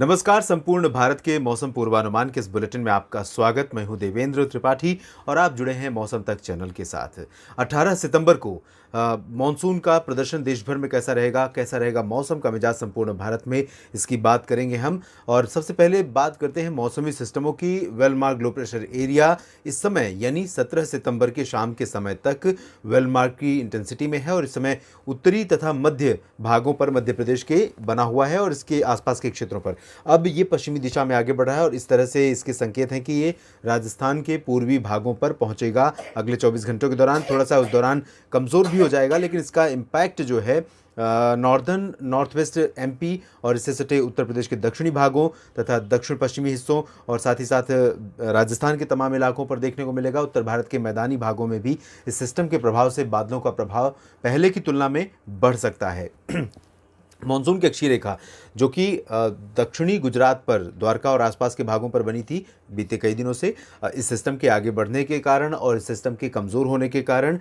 नमस्कार। संपूर्ण भारत के मौसम पूर्वानुमान के इस बुलेटिन में आपका स्वागत। मैं हूं देवेंद्र त्रिपाठी और आप जुड़े हैं मौसम तक चैनल के साथ। 18 सितंबर को मॉनसून का प्रदर्शन देश भर में कैसा रहेगा मौसम का मिजाज संपूर्ण भारत में, इसकी बात करेंगे हम। और सबसे पहले बात करते हैं मौसमी सिस्टमों की। वेलमार्क लो प्रेशर एरिया इस समय यानी 17 सितंबर के शाम के समय तक वेलमार्क की इंटेंसिटी में है और इस समय उत्तरी तथा मध्य भागों पर मध्य प्रदेश के बना हुआ है और इसके आसपास के क्षेत्रों पर अब ये पश्चिमी दिशा में आगे बढ़ रहा है और इस तरह से इसके संकेत हैं कि ये राजस्थान के पूर्वी भागों पर पहुंचेगा अगले 24 घंटों के दौरान। थोड़ा सा उस दौरान कमज़ोर भी हो जाएगा, लेकिन इसका इम्पैक्ट जो है नॉर्दर्न नॉर्थ वेस्ट एमपी और इससे सटे उत्तर प्रदेश के दक्षिणी भागों तथा दक्षिण पश्चिमी हिस्सों और साथ ही साथ राजस्थान के तमाम इलाकों पर देखने को मिलेगा। उत्तर भारत के मैदानी भागों में भी इस सिस्टम के प्रभाव से बादलों का प्रभाव पहले की तुलना में बढ़ सकता है। मॉनसून की अक्षीय रेखा जो कि दक्षिणी गुजरात पर द्वारका और आसपास के भागों पर बनी थी बीते कई दिनों से, इस सिस्टम के आगे बढ़ने के कारण और इस सिस्टम के कमज़ोर होने के कारण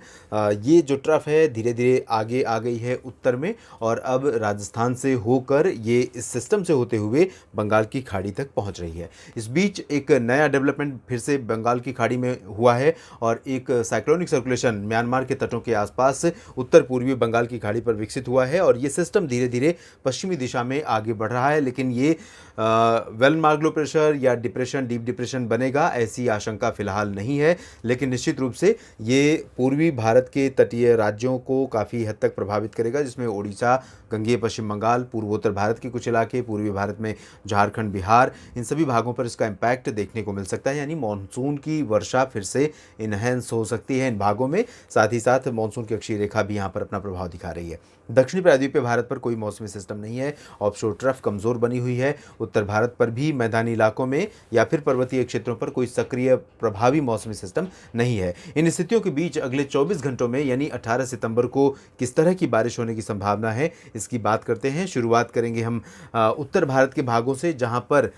ये जो ट्रफ है धीरे धीरे आगे आ गई है उत्तर में और अब राजस्थान से होकर ये इस सिस्टम से होते हुए बंगाल की खाड़ी तक पहुंच रही है। इस बीच एक नया डेवलपमेंट फिर से बंगाल की खाड़ी में हुआ है और एक साइक्लोनिक सर्कुलेशन म्यांमार के तटों के आसपास उत्तर पूर्वी बंगाल की खाड़ी पर विकसित हुआ है और ये सिस्टम धीरे धीरे पश्चिमी दिशा में आगे बढ़ रहा है। लेकिन ये वेलमार्क लो प्रेशर या डिप्रेशन, डीप डिप्रेशन बनेगा ऐसी आशंका फिलहाल नहीं है, लेकिन निश्चित रूप से ये पूर्वी भारत के तटीय राज्यों को काफ़ी हद तक प्रभावित करेगा, जिसमें ओडिशा, गंगेय पश्चिम बंगाल, पूर्वोत्तर भारत के कुछ इलाके, पूर्वी भारत में झारखंड, बिहार, इन सभी भागों पर इसका इम्पैक्ट देखने को मिल सकता है। यानी मानसून की वर्षा फिर से इनहेंस हो सकती है इन भागों में। साथ ही साथ मानसून की अक्षीय रेखा भी यहाँ पर अपना प्रभाव दिखा रही है। दक्षिणी प्रायद्वीपीय भारत पर कोई मौसमी सिस्टम नहीं है, ऑफशोर ट्रफ कमज़ोर बनी हुई है। उत्तर भारत पर भी मैदानी इलाकों में या फिर पर्वतीय क्षेत्रों पर कोई सक्रिय प्रभावी मौसमी सिस्टम नहीं है। इन स्थितियों के बीच अगले 24 घंटों में यानी 18 सितंबर को किस तरह की बारिश होने की संभावना है, इसकी बात करते हैं। शुरुआत करेंगे हम उत्तर भारत के भागों से, जहां पर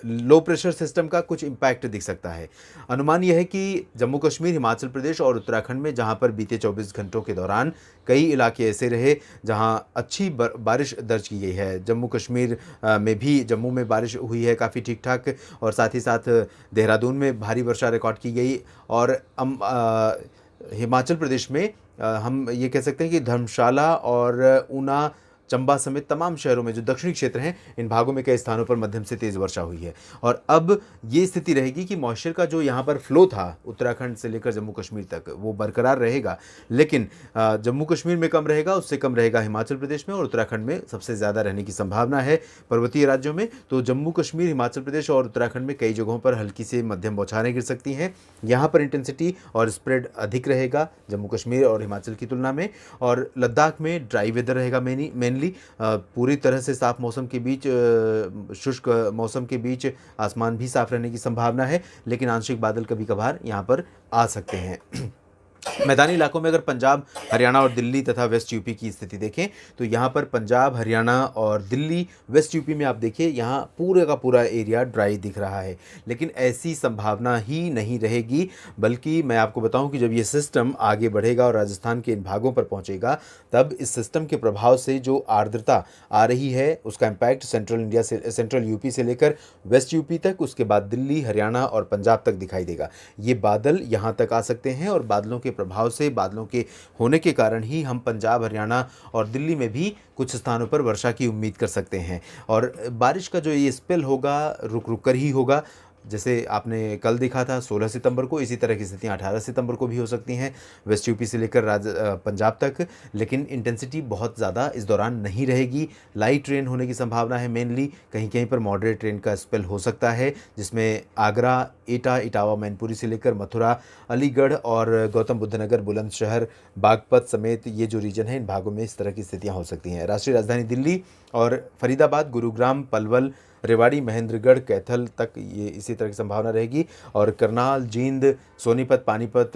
लो प्रेशर सिस्टम का कुछ इम्पैक्ट दिख सकता है। अनुमान यह है कि जम्मू कश्मीर, हिमाचल प्रदेश और उत्तराखंड में, जहां पर बीते 24 घंटों के दौरान कई इलाके ऐसे रहे जहां अच्छी बारिश दर्ज की गई है। जम्मू कश्मीर में भी, जम्मू में बारिश हुई है काफ़ी ठीक ठाक और साथ ही साथ देहरादून में भारी वर्षा रिकॉर्ड की गई और हिमाचल प्रदेश में हम ये कह सकते हैं कि धर्मशाला और ऊना, चंबा समेत तमाम शहरों में जो दक्षिणी क्षेत्र हैं, इन भागों में कई स्थानों पर मध्यम से तेज़ वर्षा हुई है। और अब ये स्थिति रहेगी कि मॉइस्चर का जो यहाँ पर फ्लो था उत्तराखंड से लेकर जम्मू कश्मीर तक, वो बरकरार रहेगा, लेकिन जम्मू कश्मीर में कम रहेगा, उससे कम रहेगा हिमाचल प्रदेश में और उत्तराखंड में सबसे ज़्यादा रहने की संभावना है। पर्वतीय राज्यों में तो जम्मू कश्मीर, हिमाचल प्रदेश और उत्तराखंड में कई जगहों पर हल्की से मध्यम बौछारें गिर सकती हैं। यहाँ पर इंटेंसिटी और स्प्रेड अधिक रहेगा जम्मू कश्मीर और हिमाचल की तुलना में। और लद्दाख में ड्राई वेदर रहेगा मेनली पूरी तरह से साफ मौसम के बीच, शुष्क मौसम के बीच आसमान भी साफ रहने की संभावना है, लेकिन आंशिक बादल कभी कभार यहाँ पर आ सकते हैं। मैदानी इलाकों में अगर पंजाब, हरियाणा और दिल्ली तथा वेस्ट यूपी की स्थिति देखें तो यहाँ पर पंजाब, हरियाणा और दिल्ली, वेस्ट यूपी में आप देखिए यहाँ पूरे का पूरा एरिया ड्राई दिख रहा है, लेकिन ऐसी संभावना ही नहीं रहेगी। बल्कि मैं आपको बताऊं कि जब ये सिस्टम आगे बढ़ेगा और राजस्थान के इन भागों पर पहुंचेगा, तब इस सिस्टम के प्रभाव से जो आर्द्रता आ रही है उसका इम्पैक्ट सेंट्रल यूपी से लेकर वेस्ट यूपी तक, उसके बाद दिल्ली, हरियाणा और पंजाब तक दिखाई देगा। ये बादल यहाँ तक आ सकते हैं और बादलों के प्रभाव से, बादलों के होने के कारण ही हम पंजाब, हरियाणा और दिल्ली में भी कुछ स्थानों पर वर्षा की उम्मीद कर सकते हैं। और बारिश का जो ये स्पेल होगा रुक रुक कर ही होगा। जैसे आपने कल देखा था 16 सितंबर को, इसी तरह की स्थितियाँ 18 सितंबर को भी हो सकती हैं वेस्ट यूपी से लेकर पंजाब तक, लेकिन इंटेंसिटी बहुत ज़्यादा इस दौरान नहीं रहेगी। लाइट रेन होने की संभावना है मेनली, कहीं कहीं पर मॉडरेट रेन का स्पेल हो सकता है, जिसमें आगरा, एटा, इटावा, मैनपुरी से लेकर मथुरा, अलीगढ़ और गौतम बुद्ध नगर, बुलंदशहर, बागपत समेत ये जो रीजन है, इन भागों में इस तरह की स्थितियाँ हो सकती हैं। राष्ट्रीय राजधानी दिल्ली और फरीदाबाद, गुरुग्राम, पलवल, रेवाड़ी, महेंद्रगढ़, कैथल तक ये इसी तरह की संभावना रहेगी। और करनाल, जींद, सोनीपत, पानीपत,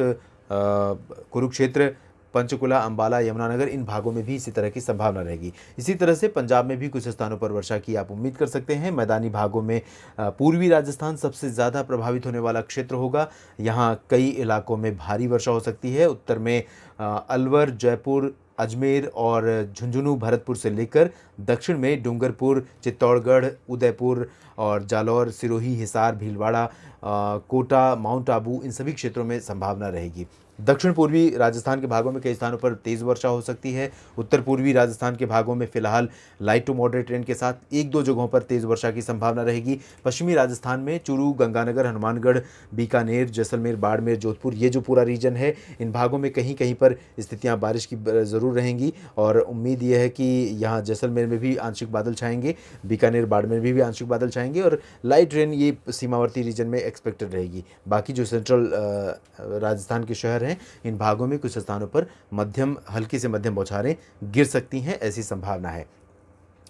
कुरुक्षेत्र, पंचकुला, अंबाला, यमुनानगर, इन भागों में भी इसी तरह की संभावना रहेगी। इसी तरह से पंजाब में भी कुछ स्थानों पर वर्षा की आप उम्मीद कर सकते हैं। मैदानी भागों में पूर्वी राजस्थान सबसे ज़्यादा प्रभावित होने वाला क्षेत्र होगा। यहाँ कई इलाकों में भारी वर्षा हो सकती है। उत्तर में अलवर, जयपुर, अजमेर और झुंझुनू, भरतपुर से लेकर दक्षिण में डूंगरपुर, चित्तौड़गढ़, उदयपुर और जालौर, सिरोही, हिसार, भीलवाड़ा, कोटा, माउंट आबू, इन सभी क्षेत्रों में संभावना रहेगी। दक्षिण पूर्वी राजस्थान के भागों में कई स्थानों पर तेज़ वर्षा हो सकती है। उत्तर पूर्वी राजस्थान के भागों में फिलहाल लाइट टू मॉडरेट रेन के साथ एक दो जगहों पर तेज़ वर्षा की संभावना रहेगी। पश्चिमी राजस्थान में चूरू, गंगानगर, हनुमानगढ़, बीकानेर, जैसलमेर, बाड़मेर, जोधपुर, ये जो पूरा रीजन है, इन भागों में कहीं कहीं पर स्थितियाँ बारिश की ज़रूर रहेंगी और उम्मीद यह है कि यहाँ जैसलमेर में भी आंशिक बादल छाएंगे, बीकानेर, बाड़मेर में भी आंशिक बादल छाएंगे और लाइट रेन ये सीमावर्ती रीजन में एक्सपेक्टेड रहेगी। बाकी जो सेंट्रल राजस्थान के शहर हैं, इन भागों में कुछ स्थानों पर मध्यम, हल्की से मध्यम बौछारें गिर सकती हैं, ऐसी संभावना है।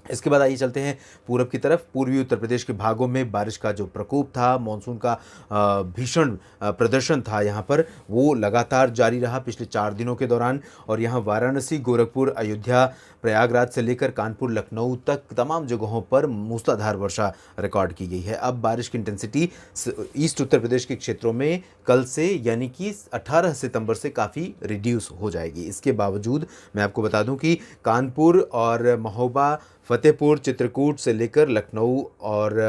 इसके बाद आइए चलते हैं पूरब की तरफ। पूर्वी उत्तर प्रदेश के भागों में बारिश का जो प्रकोप था, मानसून का भीषण प्रदर्शन था यहाँ पर, वो लगातार जारी रहा पिछले 4 दिनों के दौरान और यहाँ वाराणसी, गोरखपुर, अयोध्या, प्रयागराज से लेकर कानपुर, लखनऊ तक तमाम जगहों पर मूसलाधार वर्षा रिकॉर्ड की गई है। अब बारिश की इंटेंसिटी ईस्ट उत्तर प्रदेश के क्षेत्रों में कल से यानी कि 18 सितंबर से काफ़ी रिड्यूस हो जाएगी। इसके बावजूद मैं आपको बता दूं कि कानपुर और महोबा, फतेहपुर, चित्रकूट से लेकर लखनऊ और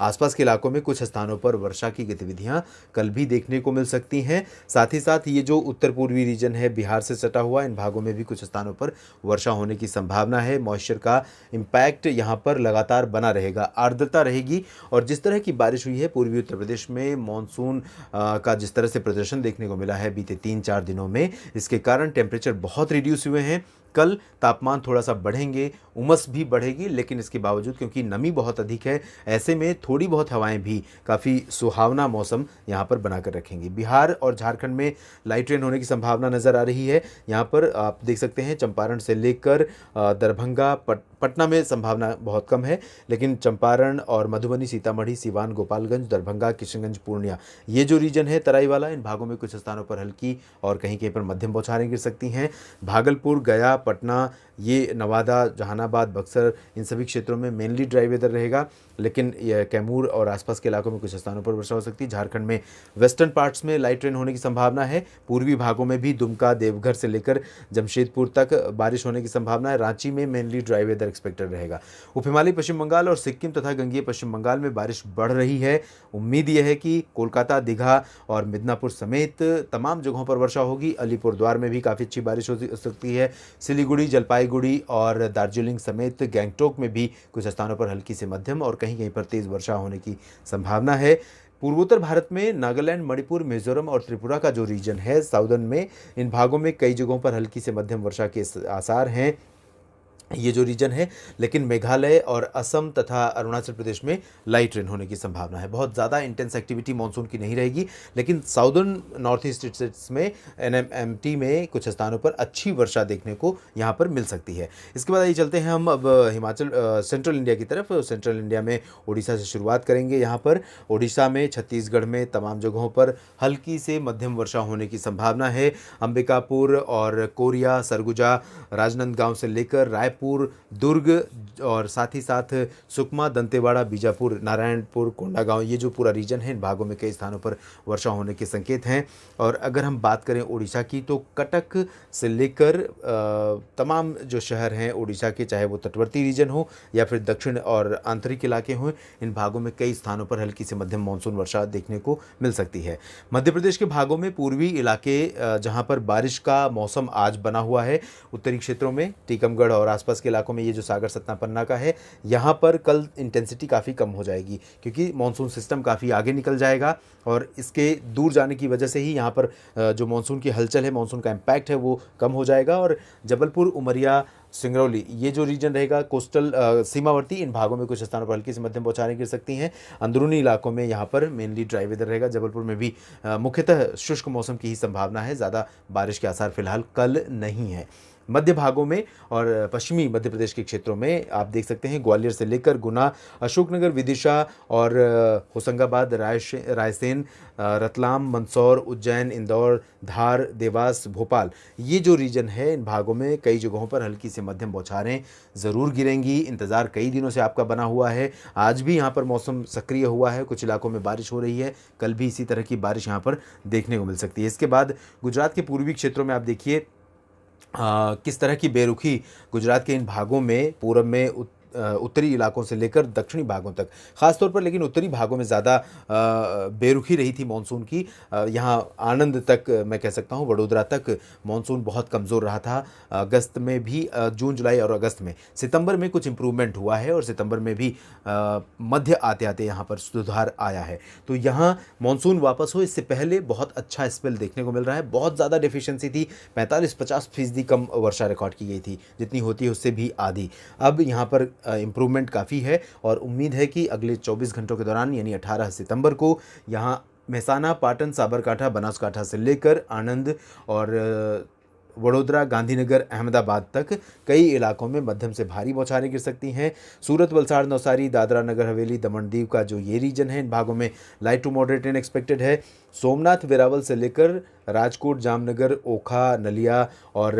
आसपास के इलाकों में कुछ स्थानों पर वर्षा की गतिविधियां कल भी देखने को मिल सकती हैं। साथ ही साथ ये जो उत्तर पूर्वी रीजन है, बिहार से सटा हुआ, इन भागों में भी कुछ स्थानों पर वर्षा होने की संभावना है। मॉइस्चर का इम्पैक्ट यहाँ पर लगातार बना रहेगा, आर्द्रता रहेगी और जिस तरह की बारिश हुई है पूर्वी उत्तर प्रदेश में, मानसून का जिस तरह से प्रदर्शन देखने को मिला है बीते 3-4 दिनों में, इसके कारण टेम्परेचर बहुत रिड्यूस हुए हैं। कल तापमान थोड़ा सा बढ़ेंगे, उमस भी बढ़ेगी, लेकिन इसके बावजूद क्योंकि नमी बहुत अधिक है, ऐसे में थोड़ी बहुत हवाएं भी काफ़ी सुहावना मौसम यहाँ पर बनाकर रखेंगी। बिहार और झारखंड में लाइट रेन होने की संभावना नज़र आ रही है। यहाँ पर आप देख सकते हैं चंपारण से लेकर दरभंगा, पटना में संभावना बहुत कम है, लेकिन चंपारण और मधुबनी, सीतामढ़ी, सिवान, गोपालगंज, दरभंगा, किशनगंज, पूर्णिया, ये जो रीजन है तराई वाला, इन भागों में कुछ स्थानों पर हल्की और कहीं कहीं पर मध्यम बौछारें गिर सकती हैं। भागलपुर, गया, पटना, ये नवादा, जहानाबाद, बक्सर, इन सभी क्षेत्रों में मेनली ड्राई वेदर रहेगा, लेकिन यह कैमूर और आसपास के इलाकों में कुछ स्थानों पर वर्षा हो सकती है। झारखंड में वेस्टर्न पार्ट्स में लाइट रेन होने की संभावना है। पूर्वी भागों में भी दुमका, देवघर से लेकर जमशेदपुर तक बारिश होने की संभावना है। रांची में मेनली ड्राई वेदर एक्सपेक्टेड रहेगा। उप हिमालयी पश्चिम बंगाल और सिक्किम तथा गंगीय पश्चिम बंगाल में बारिश बढ़ रही है। उम्मीद यह है कि कोलकाता, दीघा और मिदनापुर समेत तमाम जगहों पर वर्षा होगी। अलीपुरद्वार में भी काफ़ी अच्छी बारिश हो सकती है। सिलीगुड़ी, जलपाईगुड़ी और दार्जिलिंग समेत गैंगटोक में भी कुछ स्थानों पर हल्की से मध्यम और कहीं कहीं पर तेज़ वर्षा होने की संभावना है। पूर्वोत्तर भारत में नागालैंड, मणिपुर, मिजोरम और त्रिपुरा का जो रीजन है साउदर्न में, इन भागों में कई जगहों पर हल्की से मध्यम वर्षा के आसार हैं, ये जो रीजन है, लेकिन मेघालय और असम तथा अरुणाचल प्रदेश में लाइट रेन होने की संभावना है। बहुत ज़्यादा इंटेंस एक्टिविटी मानसून की नहीं रहेगी, लेकिन साउदर्न नॉर्थ ईस्ट स्टेट्स में, NMT में कुछ स्थानों पर अच्छी वर्षा देखने को यहाँ पर मिल सकती है। इसके बाद ये चलते हैं हम अब हिमाचल, सेंट्रल इंडिया की तरफ। सेंट्रल इंडिया में उड़ीसा से शुरुआत करेंगे। यहाँ पर उड़ीसा में, छत्तीसगढ़ में तमाम जगहों पर हल्की से मध्यम वर्षा होने की संभावना है। अंबिकापुर और कोरिया, सरगुजा, राजनांदगांव से लेकर रायपुर, दुर्ग और साथ ही साथ सुकमा, दंतेवाड़ा, बीजापुर, नारायणपुर, कोंडागांव, ये जो पूरा रीजन है, इन भागों में कई स्थानों पर वर्षा होने के संकेत हैं। और अगर हम बात करें उड़ीसा की, तो कटक से लेकर तमाम जो शहर हैं उड़ीसा के, चाहे वो तटवर्ती रीजन हो या फिर दक्षिण और आंतरिक इलाके हों, इन भागों में कई स्थानों पर हल्की से मध्यम मानसून वर्षा देखने को मिल सकती है। मध्य प्रदेश के भागों में पूर्वी इलाके जहाँ पर बारिश का मौसम आज बना हुआ है, उत्तरी क्षेत्रों में टीकमगढ़ और आसपास के इलाकों में, ये जो सागर, सतना, पन्ना का है, यहाँ पर कल इंटेंसिटी काफ़ी कम हो जाएगी क्योंकि मानसून सिस्टम काफ़ी आगे निकल जाएगा और इसके दूर जाने की वजह से ही यहाँ पर जो मानसून की हलचल है, मानसून का इम्पैक्ट है, वो कम हो जाएगा। और जबलपुर, उमरिया, सिंगरौली, ये जो रीजन रहेगा कोस्टल सीमावर्ती, इन भागों में कुछ स्थानों पर हल्की से मध्यम बौछारें गिर सकती हैं। अंदरूनी इलाकों में यहाँ पर मेनली ड्राई वेदर रहेगा। जबलपुर में भी मुख्यतः शुष्क मौसम की ही संभावना है, ज़्यादा बारिश के आसार फिलहाल कल नहीं है। मध्य भागों में और पश्चिमी मध्य प्रदेश के क्षेत्रों में आप देख सकते हैं ग्वालियर से लेकर गुना, अशोकनगर, विदिशा और होशंगाबाद, रायसेन, रतलाम, मंदसौर, उज्जैन, इंदौर, धार, देवास, भोपाल, ये जो रीजन है, इन भागों में कई जगहों पर हल्की से मध्यम बौछारें ज़रूर गिरेंगी। इंतज़ार कई दिनों से आपका बना हुआ है। आज भी यहाँ पर मौसम सक्रिय हुआ है, कुछ इलाकों में बारिश हो रही है, कल भी इसी तरह की बारिश यहाँ पर देखने को मिल सकती है। इसके बाद गुजरात के पूर्वी क्षेत्रों में आप देखिए किस तरह की बेरुखी गुजरात के इन भागों में पूरब में उत्तरी इलाकों से लेकर दक्षिणी भागों तक, ख़ास तौर पर लेकिन उत्तरी भागों में ज़्यादा बेरुखी रही थी मानसून की। यहाँ आनंद तक मैं कह सकता हूँ, वडोदरा तक मानसून बहुत कमज़ोर रहा था। अगस्त में भी जून जुलाई और अगस्त में, सितंबर में कुछ इम्प्रूवमेंट हुआ है और सितंबर में भी मध्य आते आते यहाँ पर सुधार आया है। तो यहाँ मानसून वापस हो इससे पहले बहुत अच्छा स्पेल देखने को मिल रहा है। बहुत ज़्यादा डेफिशिएंसी थी, 45-50% कम वर्षा रिकॉर्ड की गई थी, जितनी होती है उससे भी आधी। अब यहाँ पर इम्प्रूवमेंट काफ़ी है और उम्मीद है कि अगले 24 घंटों के दौरान यानी 18 सितंबर को यहाँ मेहसाना, पाटन, साबरकांठा, बनासकांठा से लेकर आनंद और वडोदरा, गांधीनगर, अहमदाबाद तक कई इलाकों में मध्यम से भारी बौछारें गिर सकती हैं। सूरत, वलसाड़, नवसारी, दादरा नगर हवेली, दमन दीव का जो ये रीजन है, इन भागों में light to moderate rain expected है। सोमनाथ, वेरावल से लेकर राजकोट, जामनगर, ओखा, नलिया और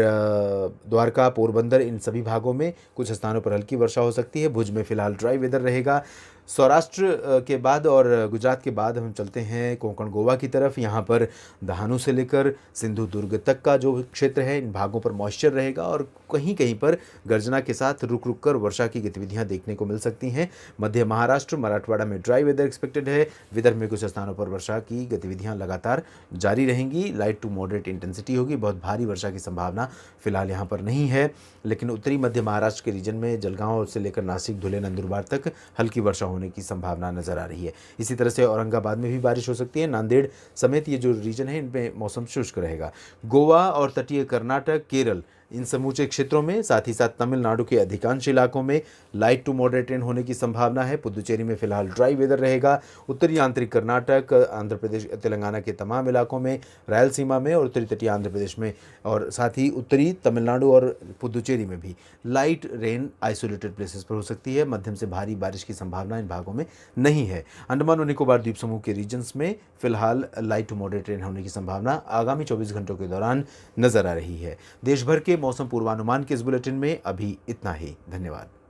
द्वारका, पोरबंदर, इन सभी भागों में कुछ स्थानों पर हल्की वर्षा हो सकती है। भुज में फिलहाल ड्राई वेदर रहेगा। सौराष्ट्र के बाद और गुजरात के बाद हम चलते हैं कोंकण, गोवा की तरफ। यहाँ पर दहानू से लेकर सिंधु दुर्ग तक का जो क्षेत्र है, इन भागों पर मॉइस्चर रहेगा और कहीं कहीं पर गर्जना के साथ रुक रुक कर वर्षा की गतिविधियां देखने को मिल सकती हैं। मध्य महाराष्ट्र, मराठवाड़ा में ड्राई वेदर एक्सपेक्टेड है। विदर्भ में कुछ स्थानों पर वर्षा की गतिविधियां लगातार जारी रहेंगी। लाइट टू मॉडरेट इंटेंसिटी होगी, बहुत भारी वर्षा की संभावना फिलहाल यहाँ पर नहीं है, लेकिन उत्तरी मध्य महाराष्ट्र के रीजन में जलगांव से लेकर नासिक, धुले, नंदुरबार तक हल्की वर्षा होने की संभावना नजर आ रही है। इसी तरह से औरंगाबाद में भी बारिश हो सकती है। नांदेड़ समेत ये जो रीजन है इनमें मौसम शुष्क रहेगा। गोवा और तटीय कर्नाटक, केरल, इन समूचे क्षेत्रों में, साथ ही साथ तमिलनाडु के अधिकांश इलाकों में लाइट टू मॉडरेट रेन होने की संभावना है। पुदुचेरी में फिलहाल ड्राई वेदर रहेगा। उत्तरी आंतरिक कर्नाटक, आंध्र प्रदेश, तेलंगाना के तमाम इलाकों में, रायलसीमा में और उत्तरी तटीय आंध्र प्रदेश में और साथ ही उत्तरी तमिलनाडु और पुदुचेरी में भी लाइट रेन आइसोलेटेड प्लेसेस पर हो सकती है। मध्यम से भारी बारिश की संभावना इन भागों में नहीं है। अंडमान और निकोबार द्वीप समूह के रीजन्स में फिलहाल लाइट टू मॉडरेट रेन होने की संभावना आगामी 24 घंटों के दौरान नजर आ रही है। देश भर के मौसम पूर्वानुमान के इस बुलेटिन में अभी इतना ही। धन्यवाद।